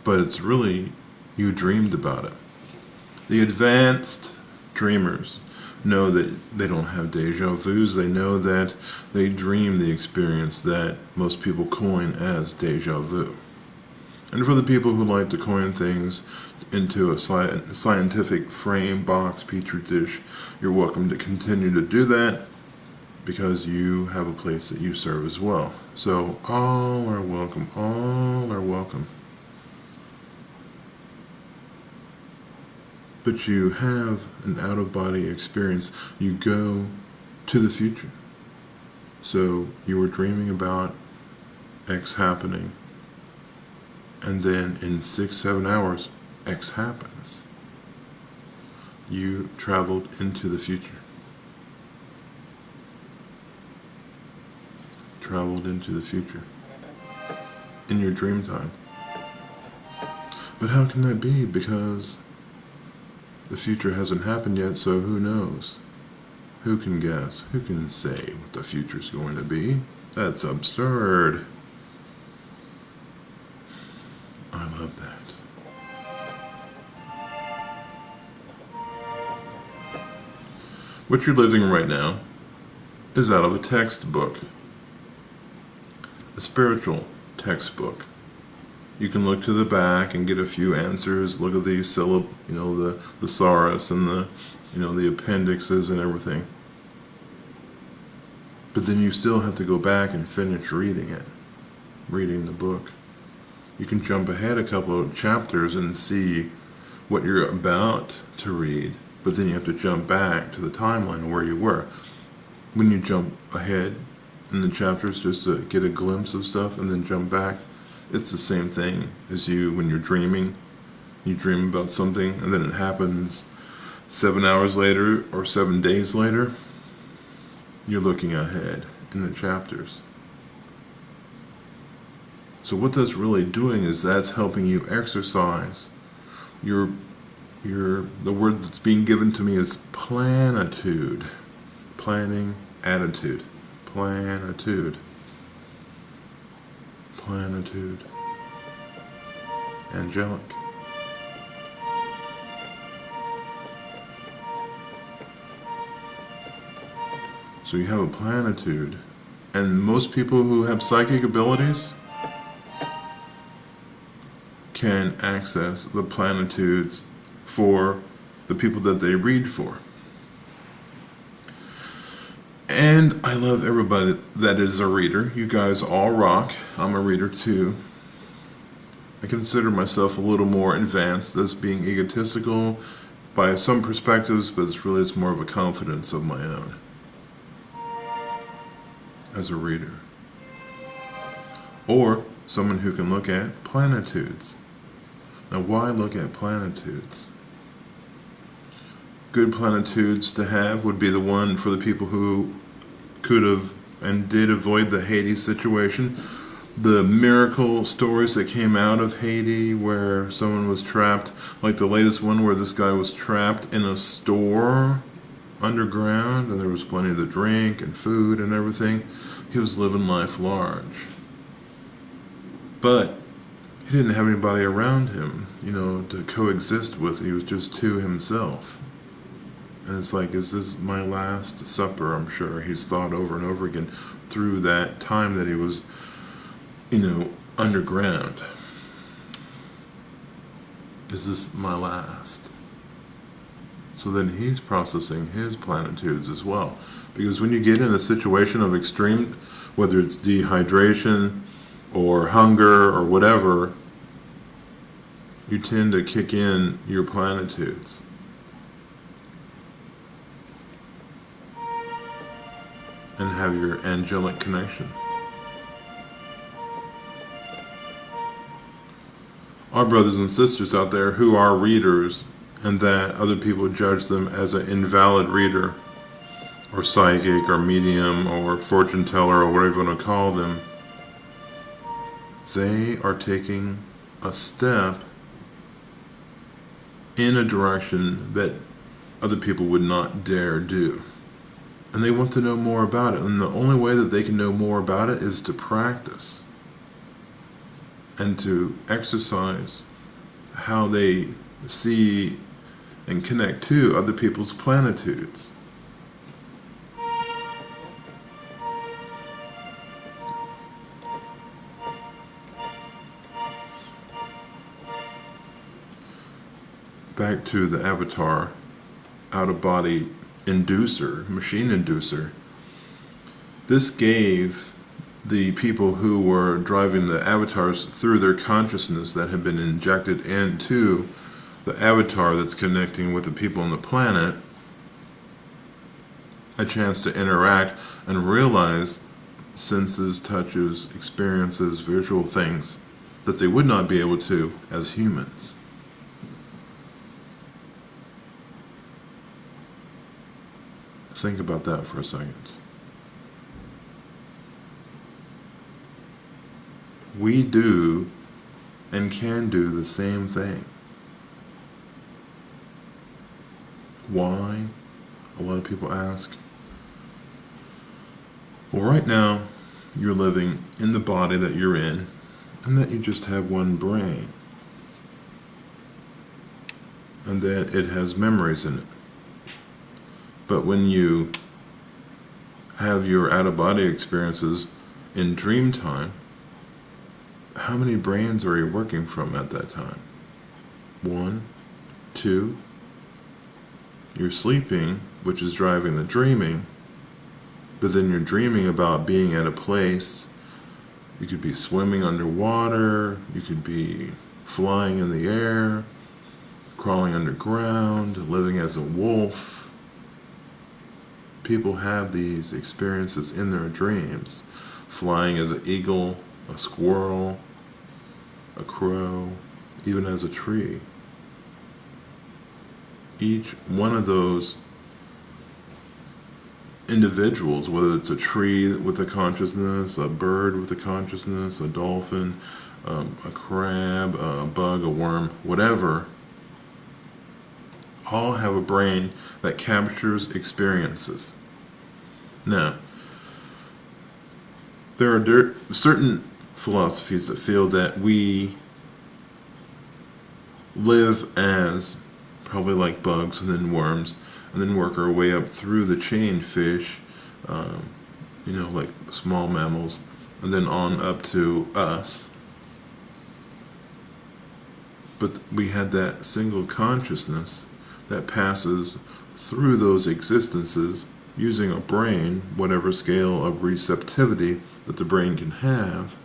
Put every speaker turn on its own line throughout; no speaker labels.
but it's really you dreamed about it. The advanced dreamers know that they don't have deja vus. They know that they dream the experience that most people coin as deja vu. And for the people who like to coin things into a scientific frame, box, petri dish, you're welcome to continue to do that, because you have a place that you serve as well. So all are welcome. All are welcome. But you have an out-of-body experience. You go to the future. So you were dreaming about X happening, and then in 6-7 hours, X happens. You traveled into the future. Traveled into the future in your dream time. But how can that be? Because the future hasn't happened yet, so who knows? Who can guess? Who can say what the future's going to be? That's absurd. I love that. What you're living right now is out of a textbook. A spiritual textbook. You can look to the back and get a few answers. Look at the the thesaurus and the appendixes and everything. But then you still have to go back and finish reading it, reading the book. You can jump ahead a couple of chapters and see what you're about to read, but then you have to jump back to the timeline where you were. When you jump ahead in the chapters just to get a glimpse of stuff and then jump back, it's the same thing as when you're dreaming. You dream about something and then it happens 7 hours later or 7 days later. You're looking ahead in the chapters. So what that's really doing is that's helping you exercise the word that's being given to me is planitude. Planning, attitude. Planitude. Planitude. Angelic. So you have a planitude, and most people who have psychic abilities can access the planitudes for the people that they read for. And I love everybody that is a reader. You guys all rock. I'm a reader too. I consider myself a little more advanced as being egotistical by some perspectives, but it's more of a confidence of my own as a reader. Or someone who can look at planitudes. Now, why look at planitudes? Good planitudes to have would be the one for the people who could have and did avoid the Haiti situation. The miracle stories that came out of Haiti where someone was trapped, like the latest one where this guy was trapped in a store underground and there was plenty of the drink and food and everything. He was living life large. But he didn't have anybody around him, to coexist with. He was just to himself. And it's like, is this my last supper? I'm sure he's thought over and over again through that time that he was, underground. Is this my last? So then he's processing his planitudes as well. Because when you get in a situation of extreme, whether it's dehydration or hunger or whatever, you tend to kick in your planitudes. And have your angelic connection. Our brothers and sisters out there who are readers, and that other people judge them as an invalid reader, or psychic, or medium, or fortune teller, or whatever you want to call them, they are taking a step in a direction that other people would not dare do. And they want to know more about it. And the only way that they can know more about it is to practice and to exercise how they see and connect to other people's planitudes. Back to the avatar, out-of-body inducer, machine inducer. This gave the people who were driving the avatars through their consciousness that had been injected into the avatar that's connecting with the people on the planet a chance to interact and realize senses, touches, experiences, visual things that they would not be able to as humans. Think about that for a second. We do and can do the same thing. Why? A lot of people ask. Well, right now, you're living in the body that you're in, and that you just have one brain. And that it has memories in it. But when you have your out-of-body experiences in dream time, how many brains are you working from at that time? 1, 2. You're sleeping, which is driving the dreaming, but then you're dreaming about being at a place. You could be swimming underwater, you could be flying in the air, crawling underground, living as a wolf. People have these experiences in their dreams, flying as an eagle, a squirrel, a crow, even as a tree. Each one of those individuals, whether it's a tree with a consciousness, a bird with a consciousness, a dolphin, a crab, a bug, a worm, whatever, all have a brain that captures experiences. Now, there are certain philosophies that feel that we live as probably like bugs and then worms, and then work our way up through the chain, fish, like small mammals, and then on up to us. But we had that single consciousness that passes through those existences using a brain, whatever scale of receptivity that the brain can have.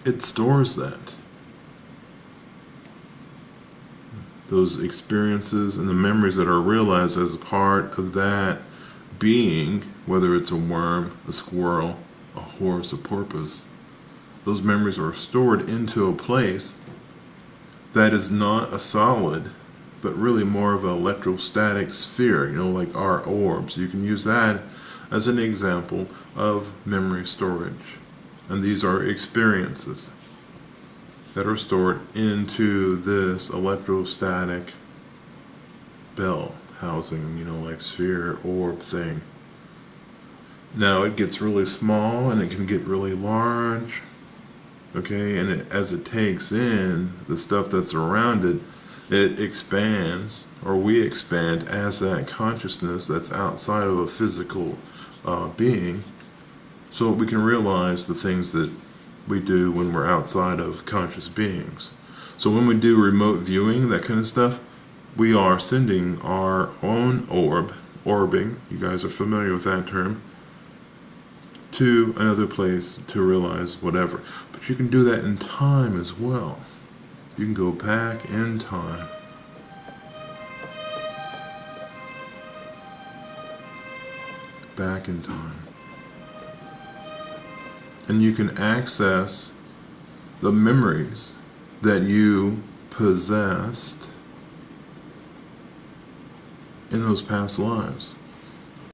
It stores that. Those experiences and the memories that are realized as a part of that being, whether it's a worm, a squirrel, a horse, a porpoise, those memories are stored into a place that is not a solid, but really more of an electrostatic sphere, like our orbs. You can use that as an example of memory storage. And these are experiences that are stored into this electrostatic bell housing, like sphere, orb thing. Now it gets really small and it can get really large, okay? And as it takes in the stuff that's around it, it expands, or we expand as that consciousness that's outside of a physical being, so we can realize the things that we do when we're outside of conscious beings. So when we do remote viewing, that kind of stuff, we are sending our own orbing, you guys are familiar with that term, to another place to realize whatever. But you can do that in time as well. You can go back in time. Back in time. And you can access the memories that you possessed in those past lives.